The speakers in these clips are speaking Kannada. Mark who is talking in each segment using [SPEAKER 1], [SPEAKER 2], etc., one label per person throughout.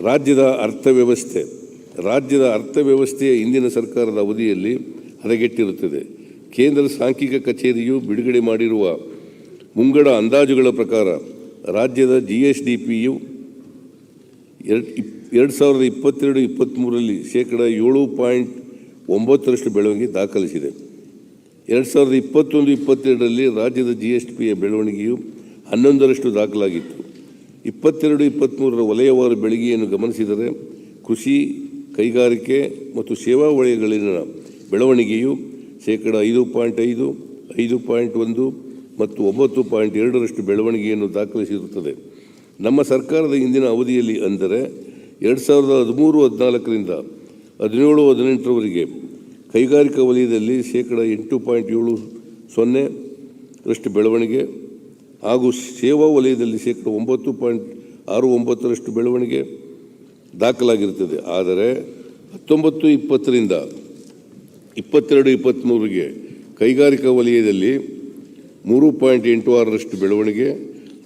[SPEAKER 1] ರಾಜ್ಯದ ಅರ್ಥವ್ಯವಸ್ಥೆಯ ಇಂದಿನ ಸರ್ಕಾರದ ಅವಧಿಯಲ್ಲಿ ಹದಗೆಟ್ಟಿರುತ್ತದೆ. ಕೇಂದ್ರ ಸಾಂಖ್ಯಿಕ ಕಚೇರಿಯು ಬಿಡುಗಡೆ ಮಾಡಿರುವ ಮುಂಗಡ ಅಂದಾಜುಗಳ ಪ್ರಕಾರ ರಾಜ್ಯದ GSDPಯು 2022-23ರಲ್ಲಿ (7.9% ಬೆಳವಣಿಗೆ ದಾಖಲಿಸಿದೆ. 2021-22ರಲ್ಲಿ ರಾಜ್ಯದ GSDPಯ ಬೆಳವಣಿಗೆಯು 11% ದಾಖಲಾಗಿತ್ತು. 22-23ರ ವಲಯವಾರು ಬೆಳವಣಿಗೆಯನ್ನು ಗಮನಿಸಿದರೆ ಕೃಷಿ, ಕೈಗಾರಿಕೆ ಮತ್ತು ಸೇವಾ ವಲಯಗಳಲ್ಲಿನ ಬೆಳವಣಿಗೆಯು 5.5%, 5.1% ಮತ್ತು 9.2% ಬೆಳವಣಿಗೆಯನ್ನು ದಾಖಲಿಸಿರುತ್ತದೆ. ನಮ್ಮ ಸರ್ಕಾರದ ಇಂದಿನ ಅವಧಿಯಲ್ಲಿ ಅಂದರೆ 2013-14ರಿಂದ 17-18ರವರೆಗೆ ಕೈಗಾರಿಕಾ ವಲಯದಲ್ಲಿ 8.70% ಬೆಳವಣಿಗೆ ಹಾಗೂ ಸೇವಾ ವಲಯದಲ್ಲಿ 9.69% ಬೆಳವಣಿಗೆ ದಾಖಲಾಗಿರುತ್ತದೆ. ಆದರೆ 19-20ರಿಂದ 22-23ಗೆ ಕೈಗಾರಿಕಾ ವಲಯದಲ್ಲಿ 3.86% ಬೆಳವಣಿಗೆ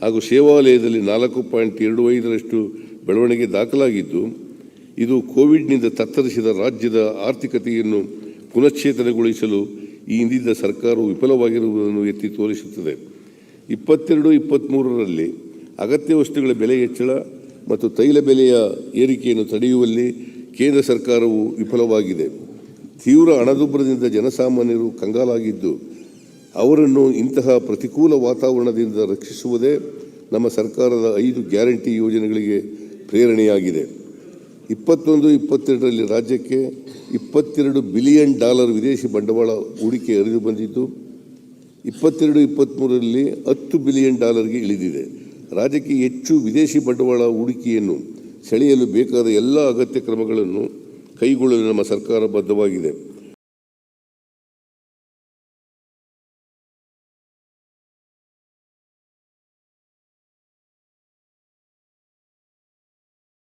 [SPEAKER 1] ಹಾಗೂ ಸೇವಾ ವಲಯದಲ್ಲಿ 4.25% ಬೆಳವಣಿಗೆ ದಾಖಲಾಗಿದ್ದು, ಇದು ಕೋವಿಡ್ನಿಂದ ತತ್ತರಿಸಿದ ರಾಜ್ಯದ ಆರ್ಥಿಕತೆಯನ್ನು ಪುನಶ್ಚೇತನಗೊಳಿಸಲು ಈ ಹಿಂದಿನ ಸರ್ಕಾರವು ವಿಫಲವಾಗಿರುವುದನ್ನು ಎತ್ತಿ ತೋರಿಸುತ್ತದೆ. 22-23ರಲ್ಲಿ ಅಗತ್ಯ ವಸ್ತುಗಳ ಬೆಲೆ ಹೆಚ್ಚಳ ಮತ್ತು ತೈಲ ಬೆಲೆಯ ಏರಿಕೆಯನ್ನು ತಡೆಯುವಲ್ಲಿ ಕೇಂದ್ರ ಸರ್ಕಾರವು ವಿಫಲವಾಗಿದೆ. ತೀವ್ರ ಹಣದುಬ್ಬರದಿಂದ ಜನಸಾಮಾನ್ಯರು ಕಂಗಾಲಾಗಿದ್ದು, ಅವರನ್ನು ಇಂತಹ ಪ್ರತಿಕೂಲ ವಾತಾವರಣದಿಂದ ರಕ್ಷಿಸುವುದೇ ನಮ್ಮ ಸರ್ಕಾರದ 5 ಗ್ಯಾರಂಟಿ ಯೋಜನೆಗಳಿಗೆ ಪ್ರೇರಣೆಯಾಗಿದೆ. 21-22ರಲ್ಲಿ ರಾಜ್ಯಕ್ಕೆ $22 ಬಿಲಿಯನ್ ವಿದೇಶಿ ಬಂಡವಾಳ ಹೂಡಿಕೆ ಹರಿದು ಬಂದಿದ್ದು, 22-23ರಲ್ಲಿ $10 ಬಿಲಿಯನ್ ಇಳಿದಿದೆ. ರಾಜ್ಯಕ್ಕೆ ಹೆಚ್ಚು ವಿದೇಶಿ ಬಂಡವಾಳ ಹೂಡಿಕೆಯನ್ನು ಸೆಳೆಯಲು ಬೇಕಾದ ಎಲ್ಲ ಅಗತ್ಯ ಕ್ರಮಗಳನ್ನು ಕೈಗೊಳ್ಳಲು ನಮ್ಮ ಸರ್ಕಾರ ಬದ್ಧವಾಗಿದೆ.